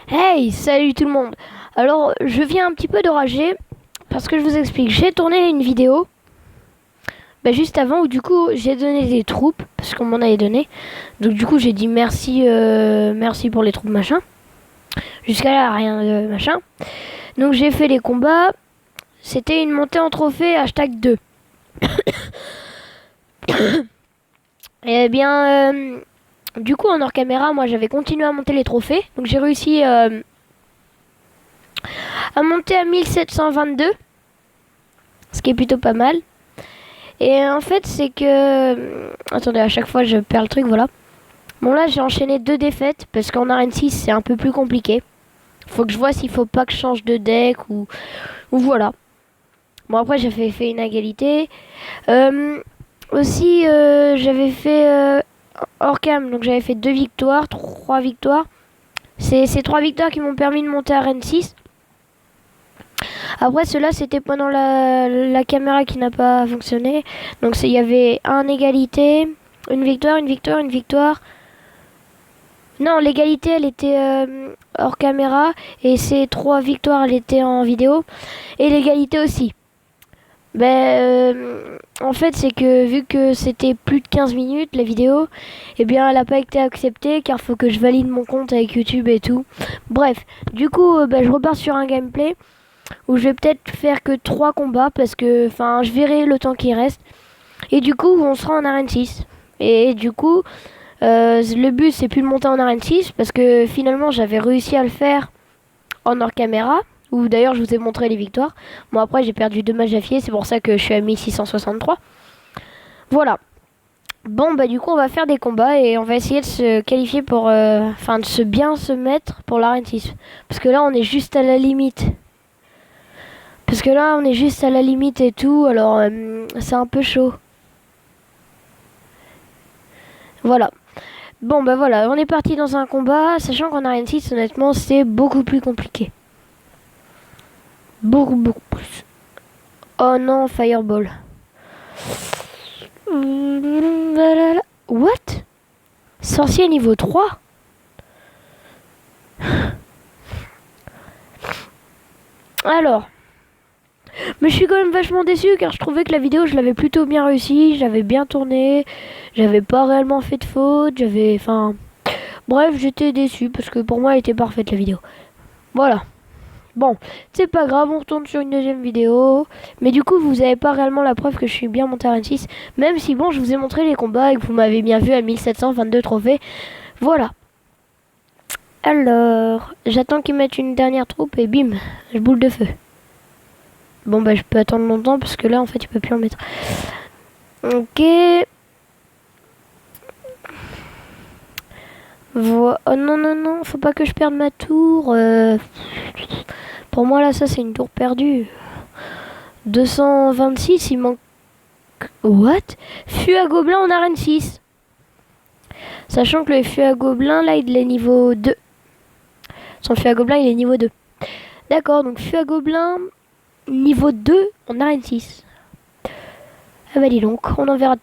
Hey, salut tout le monde. Alors, je viens un petit peu de rager parce que je vous explique. J'ai tourné une vidéo juste avant où du coup j'ai donné des troupes parce qu'on m'en avait donné. Donc du coup j'ai dit merci, merci pour les troupes machin. Jusqu'à là rien de machin. Donc j'ai fait les combats. C'était une montée en trophée hashtag 2. Et bien, du coup en hors caméra, moi j'avais continué à monter les trophées. Donc j'ai réussi à monter à 1722, ce qui est plutôt pas mal. Et en fait, c'est que... Attendez, à chaque fois, je perds le truc, voilà. Bon, là, j'ai enchaîné 2 défaites, parce qu'en arène 6, c'est un peu plus compliqué. Faut que je vois s'il faut pas que je change de deck, ou voilà. Bon, après, j'ai fait une égalité. Aussi, j'avais fait hors cam, donc j'avais fait 2 victoires, 3 victoires. C'est ces 3 victoires qui m'ont permis de monter à arène 6. Après, cela c'était pendant la caméra qui n'a pas fonctionné. Donc, il y avait un égalité, une victoire, une victoire, une victoire. Non, l'égalité, elle était hors caméra. Et ces 3 victoires, elle était en vidéo. Et l'égalité aussi. En fait, c'est que vu que c'était plus de 15 minutes, la vidéo, eh bien, elle n'a pas été acceptée car faut que je valide mon compte avec YouTube et tout. Bref, du coup, je repars sur un gameplay où je vais peut-être faire que 3 combats parce que je verrai le temps qui reste. Et du coup, on sera en arène 6. Et du coup, le but c'est plus de monter en arène 6 parce que finalement j'avais réussi à le faire en hors caméra. Où d'ailleurs je vous ai montré les victoires. Bon, après j'ai perdu 2 matchs d'affilée, c'est pour ça que je suis à 1663. Voilà. Bon, du coup on va faire des combats et on va essayer de se qualifier pour... de se bien se mettre pour l'arène 6. Parce que là on est juste à la limite. Parce que là, on est juste à la limite et tout, alors c'est un peu chaud. Voilà. Bon, voilà, on est parti dans un combat, sachant qu'en Arène 6, honnêtement, c'est beaucoup plus compliqué. Beaucoup, beaucoup plus. Oh non, Fireball. What? Sorcier niveau 3? Alors... Mais je suis quand même vachement déçu car je trouvais que la vidéo je l'avais plutôt bien réussi, j'avais bien tourné, j'avais pas réellement fait de faute, bref, j'étais déçu parce que pour moi elle était parfaite la vidéo. Voilà. Bon, c'est pas grave, on retourne sur une deuxième vidéo. Mais du coup, vous avez pas réellement la preuve que je suis bien monté à N6. Même si, bon, je vous ai montré les combats et que vous m'avez bien vu à 1722 trophées. Voilà. Alors, j'attends qu'ils mettent une dernière troupe et bim, je boule de feu. Bon, je peux attendre longtemps parce que là, en fait, il peut plus en mettre. Ok. Oh non, non, non, faut pas que je perde ma tour. Pour moi, là, ça, c'est une tour perdue. 226, il manque... What? Fût à gobelin en arène 6. Sachant que le fût à gobelin, là, il est niveau 2. Son fût à gobelin, il est niveau 2. D'accord, donc fût à gobelin, niveau 2 en arène 6. Ah bah dis donc, on en verra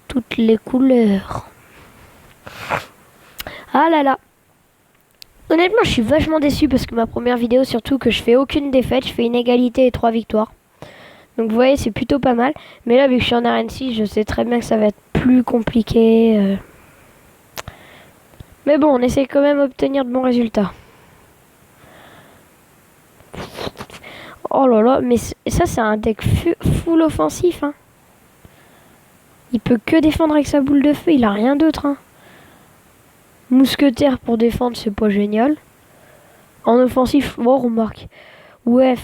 toutes les couleurs. Ah là là. Honnêtement, je suis vachement déçu parce que ma première vidéo, surtout que je fais aucune défaite, je fais une égalité et 3 victoires. Donc vous voyez, c'est plutôt pas mal. Mais là, vu que je suis en arène 6, je sais très bien que ça va être plus compliqué. Mais bon, on essaie quand même d'obtenir de bons résultats. Oh là là, mais ça c'est un deck full offensif. Hein. Il peut que défendre avec sa boule de feu, il a rien d'autre. Hein. Mousquetaire pour défendre, c'est pas génial. En offensif, bon, remarque. Ouais,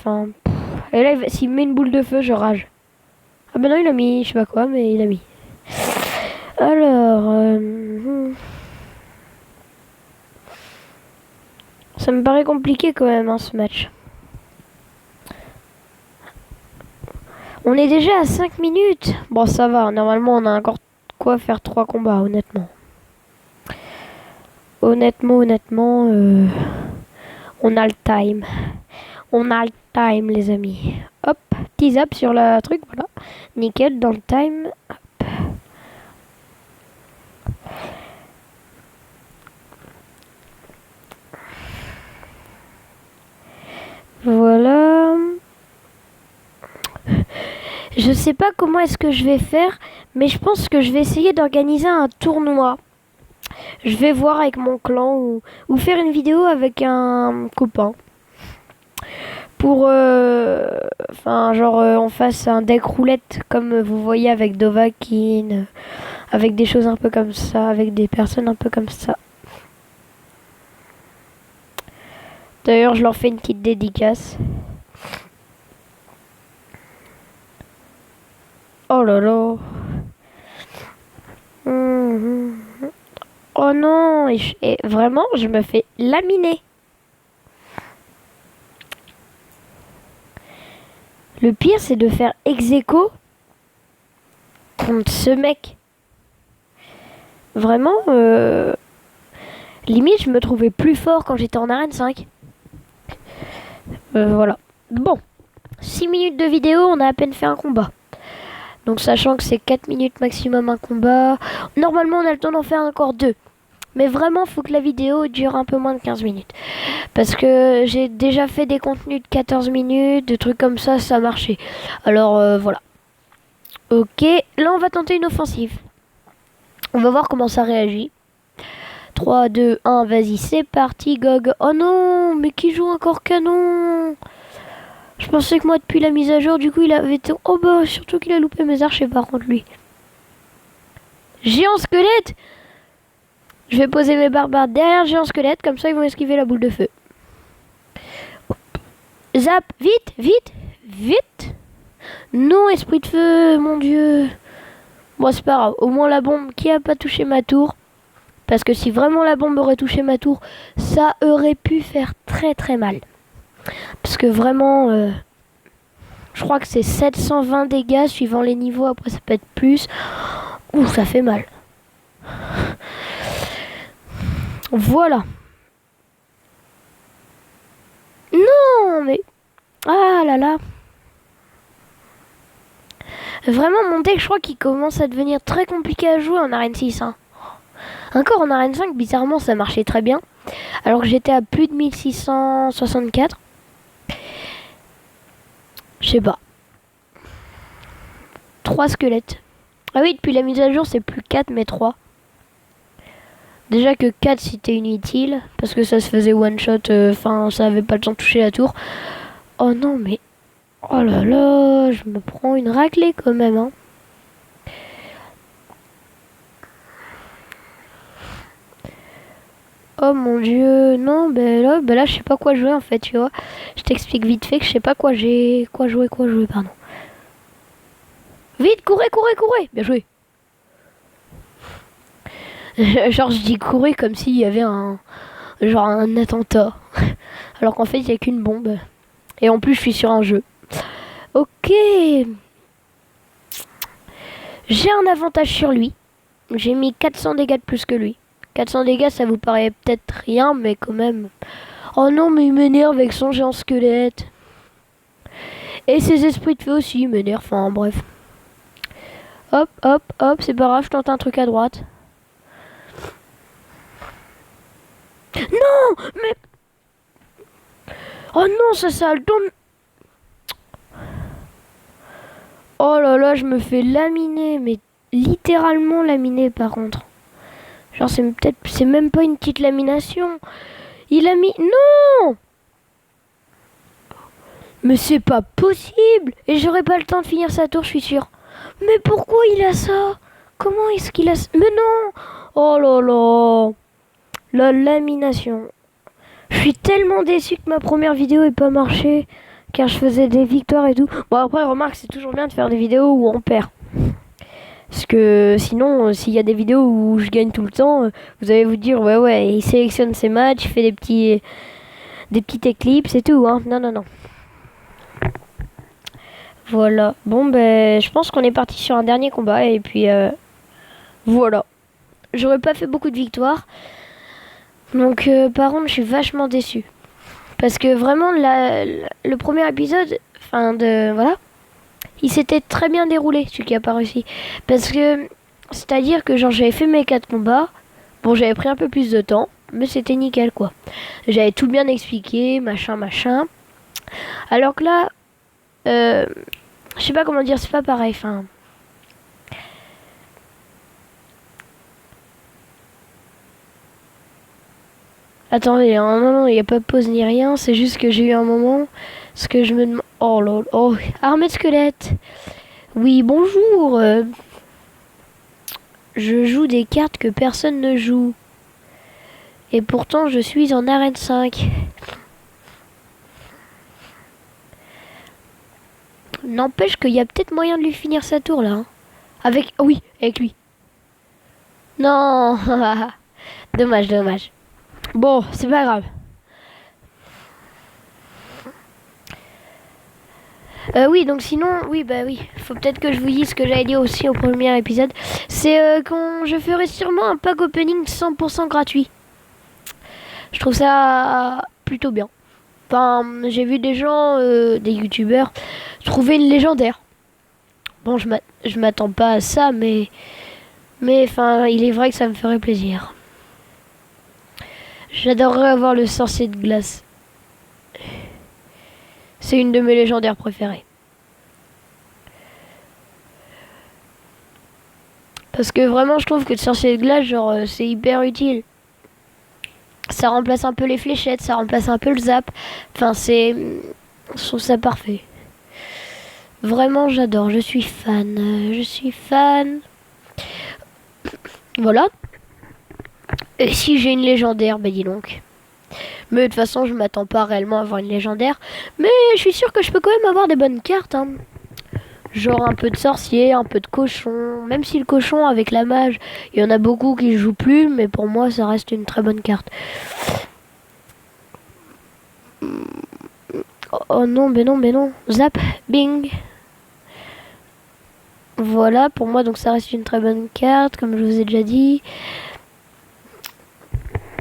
Et là, s'il met une boule de feu, je rage. Ah ben non, il a mis, je sais pas quoi, mais il a mis. Alors... Ça me paraît compliqué quand même, hein, ce match. On est déjà à 5 minutes. Bon, ça va. Normalement, on a encore quoi faire 3 combats, honnêtement. Honnêtement, on a le time. On a le time, les amis. Hop, petit zap sur la truc, voilà. Nickel, dans le time. Hop. Voilà. Je sais pas comment est-ce que je vais faire, mais je pense que je vais essayer d'organiser un tournoi. Je vais voir avec mon clan ou faire une vidéo avec un copain. Pour, enfin, genre, on fasse un deck roulette comme vous voyez avec Dovahkiin, avec des choses un peu comme ça, avec des personnes un peu comme ça. D'ailleurs, je leur fais une petite dédicace. Oh là là. Oh non, et vraiment, je me fais laminer. Le pire, c'est de faire ex-aequo contre ce mec. Vraiment, limite, je me trouvais plus fort quand j'étais en arène 5. Voilà. Bon, 6 minutes de vidéo, on a à peine fait un combat. Donc sachant que c'est 4 minutes maximum un combat, normalement on a le temps d'en faire encore 2. Mais vraiment, faut que la vidéo dure un peu moins de 15 minutes. Parce que j'ai déjà fait des contenus de 14 minutes, des trucs comme ça marchait. Alors voilà. Ok, là on va tenter une offensive. On va voir comment ça réagit. 3, 2, 1, vas-y, c'est parti, Gog. Oh non, mais qui joue encore canon? Je pensais que moi, depuis la mise à jour, du coup, il avait... Oh bah, surtout qu'il a loupé mes archers, par contre, lui. Géant squelette. Je vais poser mes barbares derrière géant squelette, comme ça, ils vont esquiver la boule de feu. Hop. Zap, vite, vite, vite. Non, esprit de feu, mon dieu. Bon, c'est pas grave. Au moins, la bombe qui a pas touché ma tour. Parce que si vraiment la bombe aurait touché ma tour, ça aurait pu faire très très mal. Parce que vraiment, je crois que c'est 720 dégâts suivant les niveaux. Après, ça peut être plus. Ouh, ça fait mal. Voilà. Non, mais... Ah là là. Vraiment, mon deck, je crois qu'il commence à devenir très compliqué à jouer en arène 6. Hein. Encore en arène 5, bizarrement, ça marchait très bien. Alors que j'étais à plus de 1664. Je sais pas. 3 squelettes. Ah oui, depuis la mise à jour, c'est plus 4, mais 3. Déjà que 4, c'était inutile. Parce que ça se faisait one shot. Enfin, ça avait pas le temps de toucher la tour. Oh non, mais... Oh là là, je me prends une raclée quand même, hein. Oh mon dieu, non, ben là, je sais pas quoi jouer en fait, tu vois. Je t'explique vite fait que je sais pas quoi j'ai... Quoi jouer, pardon. Vite, courez, courez, courez. Bien joué. Genre, je dis courez comme s'il y avait un... Genre un attentat. Alors qu'en fait, il n'y a qu'une bombe. Et en plus, je suis sur un jeu. Ok. J'ai un avantage sur lui. J'ai mis 400 dégâts de plus que lui. 400 dégâts, ça vous paraît peut-être rien, mais quand même. Oh non, mais il m'énerve avec son géant squelette. Et ses esprits de feu aussi, il m'énerve. Enfin, bref. Hop, hop, hop, c'est pas grave, je tente un truc à droite. Non, mais... Oh non, ça le tombe... Oh là là, je me fais laminer, mais littéralement laminer par contre. Genre c'est même pas une petite lamination. Il a mis... Non. Mais c'est pas possible. Et j'aurais pas le temps de finir sa tour, je suis sûre. Mais pourquoi il a ça? Comment est-ce qu'il a... Mais non. Oh là là. La lamination. Je suis tellement déçue que ma première vidéo ait pas marché. Car je faisais des victoires et tout. Bon après remarque, c'est toujours bien de faire des vidéos où on perd. Parce que sinon, s'il y a des vidéos où je gagne tout le temps, vous allez vous dire ouais, il sélectionne ses matchs, il fait des petites éclipses et tout, hein. Non, non, non. Voilà. Bon, ben, je pense qu'on est parti sur un dernier combat et puis voilà. J'aurais pas fait beaucoup de victoires. Donc, par contre, je suis vachement déçue. Parce que vraiment, le premier épisode, voilà, il s'était très bien déroulé, celui qui a pas réussi. Parce que, c'est-à-dire que genre j'avais fait mes 4 combats, bon j'avais pris un peu plus de temps, mais c'était nickel quoi. J'avais tout bien expliqué, machin. Alors que là, je sais pas comment dire, c'est pas pareil. Enfin, attendez, hein, non, non, il n'y a pas de pause ni rien. C'est juste que j'ai eu un moment. Ce que je me demande. Oh lol. Oh, armée de squelettes. Oui, bonjour. Je joue des cartes que personne ne joue. Et pourtant, je suis en arène 5. N'empêche qu'il y a peut-être moyen de lui finir sa tour là. Hein. Avec. Oui, avec lui. Non. Dommage, dommage. Bon, c'est pas grave. Oui, donc sinon, oui, bah oui, faut peut-être que je vous dise ce que j'avais dit aussi au premier épisode. C'est quand je ferai sûrement un pack opening 100% gratuit. Je trouve ça plutôt bien. Enfin, j'ai vu des gens, des youtubeurs, trouver une légendaire. Bon, je m'attends pas à ça, mais enfin, il est vrai que ça me ferait plaisir. J'adorerais avoir le sorcier de glace. C'est une de mes légendaires préférées. Parce que vraiment, je trouve que le sorcier de glace, genre, c'est hyper utile. Ça remplace un peu les fléchettes, ça remplace un peu le zap. Enfin, c'est... Je trouve ça parfait. Vraiment, j'adore. Je suis fan. Je suis fan. Voilà. Et si j'ai une légendaire, bah dis donc. Mais de toute façon, je m'attends pas réellement à avoir une légendaire. Mais je suis sûr que je peux quand même avoir des bonnes cartes. Hein. Genre un peu de sorcier, un peu de cochon. Même si le cochon avec la mage, il y en a beaucoup qui jouent plus. Mais pour moi, ça reste une très bonne carte. Oh non, mais non, mais non. Zap, bing. Voilà, pour moi, donc ça reste une très bonne carte, comme je vous ai déjà dit.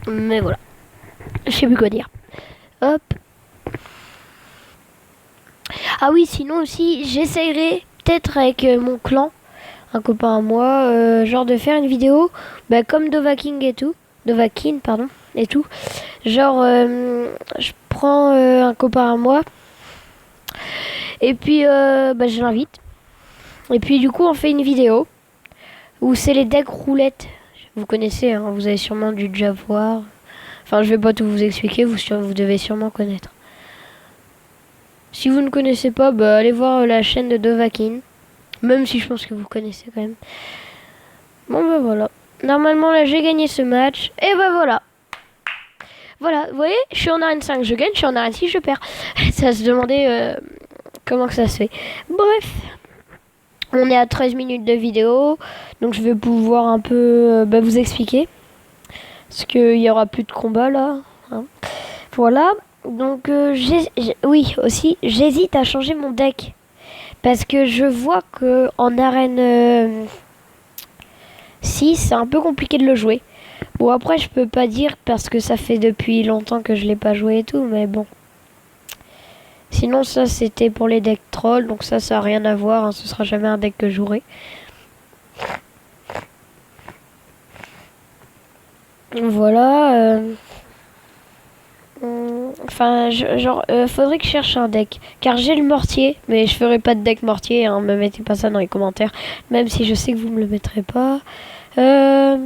Mais voilà. Je sais plus quoi dire. Hop. Ah oui, sinon aussi, j'essayerai peut-être avec mon clan, un copain à moi, genre de faire une vidéo, bah, comme Dovahkiin et tout. Dovahkiin, pardon, et tout. Genre, je prends un copain à moi, et puis bah, je l'invite. Et puis du coup, on fait une vidéo où c'est les decks roulettes. Vous connaissez, hein, vous avez sûrement dû déjà voir. Enfin, je vais pas tout vous expliquer, vous devez sûrement connaître. Si vous ne connaissez pas, bah, allez voir la chaîne de Dovahkiin. Même si je pense que vous connaissez quand même. Bon, bah voilà. Normalement, là, j'ai gagné ce match. Et bah voilà. Voilà, vous voyez, je suis en arène 5, je gagne. Je suis en arène 6, je perds. Ça se demandait comment que ça se fait. Bref. On est à 13 minutes de vidéo. Donc, je vais pouvoir un peu bah, vous expliquer. Parce qu'il n'y aura plus de combat, là. Hein. Voilà. Donc, oui, aussi, j'hésite à changer mon deck. Parce que je vois que en arène 6, c'est un peu compliqué de le jouer. Bon, après, je peux pas dire parce que ça fait depuis longtemps que je l'ai pas joué et tout, mais bon. Sinon, ça, c'était pour les decks trolls, donc ça a rien à voir. Hein, ce sera jamais un deck que je jouerai. Voilà. Enfin, faudrait que je cherche un deck. Car j'ai le mortier, mais je ferai pas de deck mortier. Hein, me mettez pas ça dans les commentaires. Même si je sais que vous me le mettrez pas. Voilà,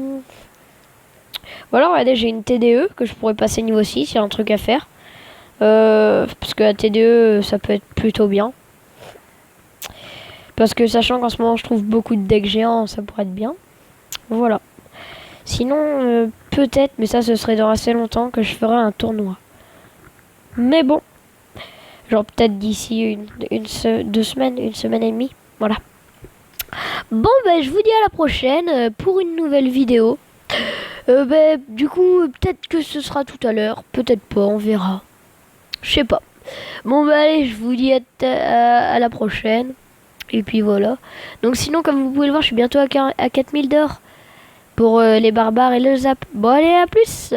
regardez, j'ai une TDE que je pourrais passer niveau 6. Il y a un truc à faire. Parce que la TDE, ça peut être plutôt bien. Parce que sachant qu'en ce moment, je trouve beaucoup de decks géants, ça pourrait être bien. Voilà. Sinon, peut-être, mais ça, ce serait dans assez longtemps que je ferai un tournoi. Mais bon, genre peut-être d'ici 2 semaines, 1 semaine et demie. Voilà. Bon, ben, je vous dis à la prochaine pour une nouvelle vidéo. Du coup, peut-être que ce sera tout à l'heure. Peut-être pas, on verra. Je sais pas. Bon, bah allez, je vous dis à la prochaine. Et puis voilà. Donc sinon, comme vous pouvez le voir, je suis bientôt à 4000 d'or. Pour les barbares et le zap. Bon, allez, à plus.